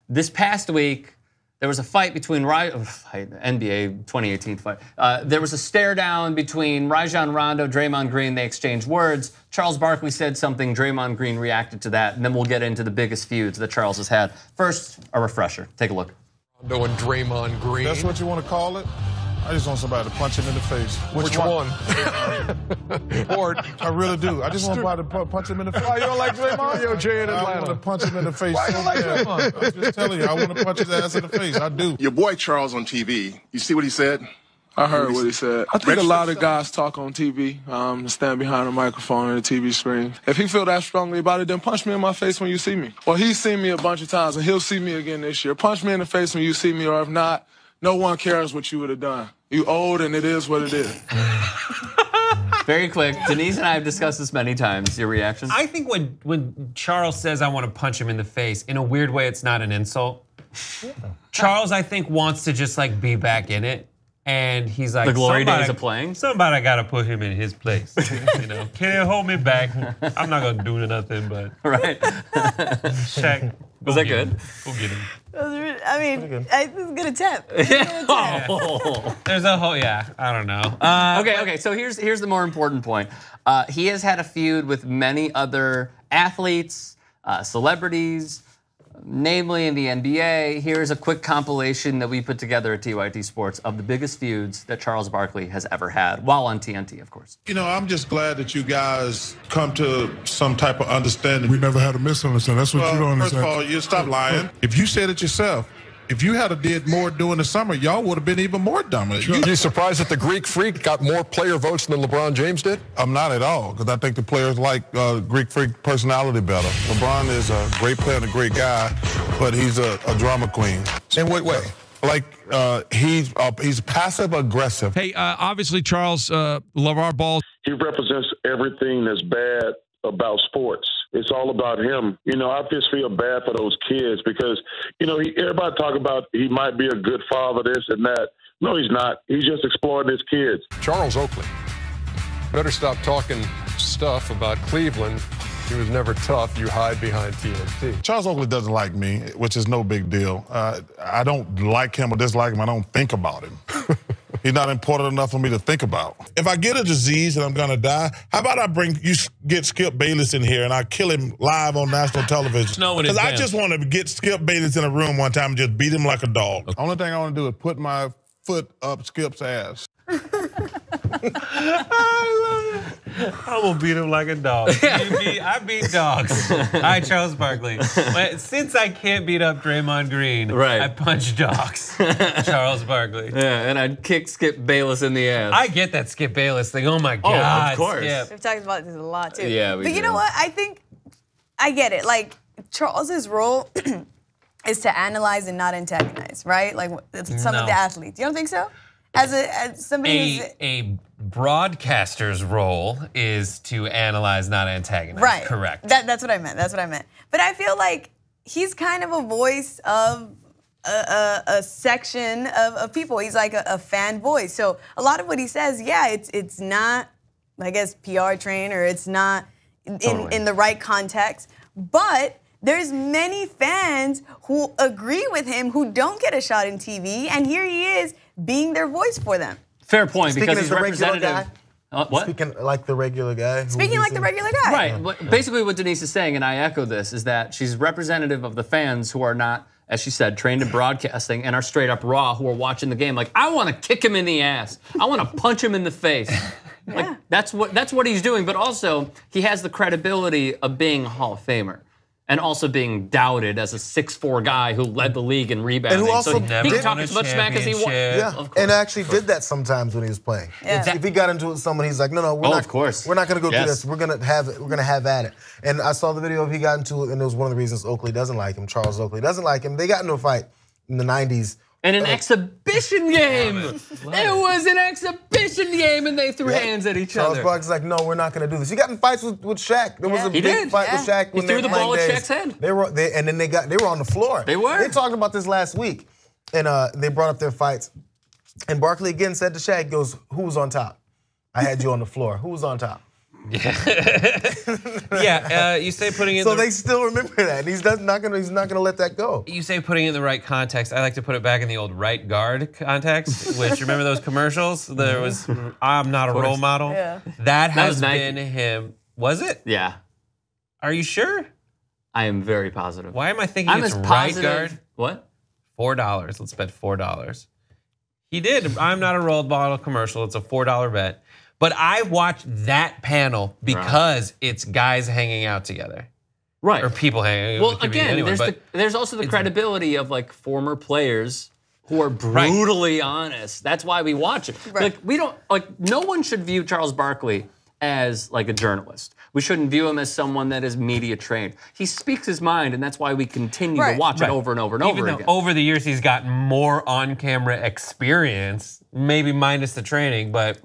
this past week, there was a fight between NBA 2018 fight. There was a stare down between Rajon Rondo, Draymond Green. They exchanged words. Charles Barkley said something. Draymond Green reacted to that, and then we'll get into the biggest feuds that Charles has had. First, a refresher. Take a look. Rondo and Draymond Green. That's what you want to call it? I just want somebody to punch him in the face. Which one? Or I really do. I just want somebody to punch him in the face. why you don't like Draymond? Yo, Jay in Atlanta. I want to punch him in the face. Why you don't like Draymond? I'm just telling you, I want to punch his ass in the face. I do. Your boy Charles on TV. You see what he said? I heard what he said. I think a lot of guys talk on TV, stand behind a microphone and a TV screen. If he feel that strongly about it, then punch me in my face when you see me. Well, he's seen me a bunch of times, and he'll see me again this year. Punch me in the face when you see me, or if not, no one cares what you would have done. You old, and it is what it is. Very quick. Denise and I have discussed this many times. Your reaction? I think when Charles says I want to punch him in the face, in a weird way, it's not an insult. Yeah. Charles, I think, wants to just like be back in it. And he's like, the glory days of playing? Somebody got to put him in his place. You know, can't hold me back. I'm not going to do nothing, but. Right. Shaq. Was that good? Go get him. I mean, this is a good attempt. There's a whole, I don't know. Okay, so here's the more important point. He has had a feud with many other athletes, celebrities, namely in the NBA. Here's a quick compilation that we put together at TYT Sports of the biggest feuds that Charles Barkley has ever had, while on TNT, of course. You know, I'm just glad that you guys come to some type of understanding. We never had a misunderstanding. That's what you don't understand. First of all, you stop lying. If you said it yourself, if you had did more during the summer, y'all would have been even more dominant. You surprised that the Greek Freak got more player votes than LeBron James did? I'm not at all, because I think the players like Greek Freak personality better. LeBron is a great player and a great guy, but he's a drama queen. In what way? Like he's passive aggressive. Hey, obviously Charles LaVar Ball. He represents everything that's bad about sports. It's all about him. You know, I just feel bad for those kids because, you know, everybody talk about he might be a good father, this and that. No, he's not. He's just exploiting his kids. Charles Oakley. Better stop talking stuff about Cleveland. He was never tough. You hide behind TNT. Charles Oakley doesn't like me, which is no big deal. I don't like him or dislike him. I don't think about him. He's not important enough for me to think about. If I get a disease and I'm gonna die, how about get Skip Bayless in here and I kill him live on national television? Because I just want to get Skip Bayless in a room one time and just beat him like a dog. The only thing I want to do is put my foot up Skip's ass. I love it. I'm gonna beat him like a dog. I beat dogs. All right, Charles Barkley. But since I can't beat up Draymond Green, I punch dogs. Charles Barkley. Yeah, and I'd kick Skip Bayless in the ass. I get that Skip Bayless thing. Oh my God. Oh, of course. Skip. We've talked about this a lot too. Yeah, but you know what? I think I get it. Like Charles's role is to analyze and not antagonize, right? Like some of the athletes. You don't think so? As somebody a broadcaster's role is to analyze, not antagonize. Right. Correct. That's what I meant. That's what I meant. But I feel like he's kind of a voice of a section of people. He's like a fan voice. So a lot of what he says, it's not, I guess, PR trained or it's not in the right context. But there's many fans who agree with him who don't get a shot in TV, and here he is being their voice for them. Fair point, Speaking because he's representative. What? Speaking like the regular guy. Speaking like the regular guy. Right. But basically what Denise is saying, and I echo this, is that she's representative of the fans who are not, as she said, trained in broadcasting and are straight up raw, who are watching the game like, I want to kick him in the ass. I want to punch him in the face. Like, that's what he's doing. But also, he has the credibility of being a Hall of Famer. And also being doubted as a 6'4" guy who led the league in rebounding. And who also so he can talk as much smack as he wants. Yeah, and actually did that sometimes when he was playing. Yeah. If he got into it with someone, he's like, no, we're not. Of course. We're not going to go do this. We're gonna have at it. And I saw the video of he got into it, and it was one of the reasons Oakley doesn't like him. Charles Oakley doesn't like him. They got into a fight in the '90s. In an exhibition game. It was an exhibition game, and they threw hands at each other. Charles Barkley's like, no, we're not going to do this. He got in fights with Shaq. There was a big fight with Shaq. He threw the ball at Shaq's head. They were on the floor. They were. They talked about this last week, and they brought up their fights. And Barkley again said to Shaq, goes, who was on top? I had you on the floor. Who was on top? Yeah, you say putting it. So they still remember that. And he's not gonna let that go. You say putting it in the right context. I like to put it back in the old right guard context. Which remember those commercials? There was I'm not a role model. Yeah. That has been him. Was it? Yeah. Are you sure? I am very positive. Why am I thinking it's right guard? What? $4. Let's bet $4. He did. I'm not a role model commercial. It's a $4 bet. But I watched that panel because it's guys hanging out together. Right. Or people hanging out. Well, again, there's also the credibility of like former players who are brutally honest. That's why we watch it. Right. Like we don't no one should view Charles Barkley as like a journalist. We shouldn't view him as someone that is media trained. He speaks his mind, and that's why we continue to watch it over and over and over again. Even though over the years he's gotten more on-camera experience, maybe minus the training, but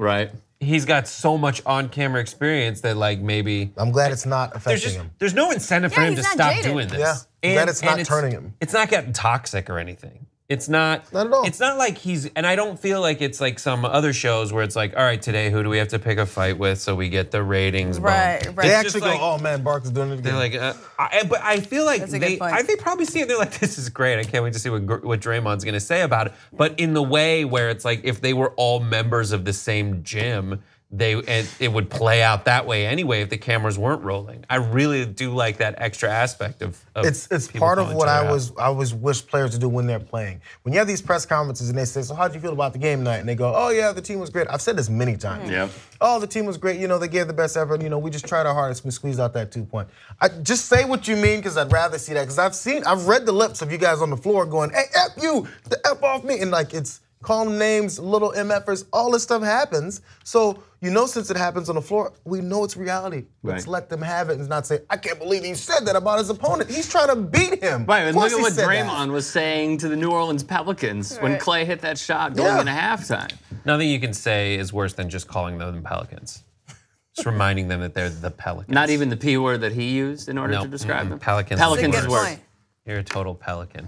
he's got so much on-camera experience that like maybe I'm glad it's not affecting him. There's no incentive for him to stop doing this. Yeah, I'm glad it's not turning him. It's not getting toxic or anything. It's not at all. It's not like and I don't feel like it's like some other shows where it's like, all right, today who do we have to pick a fight with so we get the ratings bumped? They actually go, oh man, Barkley's doing it again. They're like, but I feel like they probably see it. They're like, this is great. I can't wait to see what Draymond's gonna say about it. But in the way where it's like, if they were all members of the same gym, it would play out that way anyway if the cameras weren't rolling. I really do like that extra aspect of it's part of what I always wish players to do when they're playing. When you have these press conferences and they say, so how'd you feel about the game tonight? And they go, oh yeah, the team was great. I've said this many times. Yeah. Oh, the team was great. You know, they gave the best effort. You know, we just tried our hardest. We squeezed out that 2-point. Just say what you mean, because I'd rather see that. Because I've read the lips of you guys on the floor going, hey, F you, the F off me. And like, it's calling names, little MFers, all this stuff happens. So, you know, since it happens on the floor, we know it's reality. Let's let them have it and not say, I can't believe he said that about his opponent. He's trying to beat him. Right, and look at what Draymond was saying to the New Orleans Pelicans when Clay hit that shot going into halftime. Nothing you can say is worse than just calling them Pelicans. Just reminding them that they're the Pelicans. Not even the P word that he used in order to describe them? Pelicans. Pelicans is worse. You're a total pelican.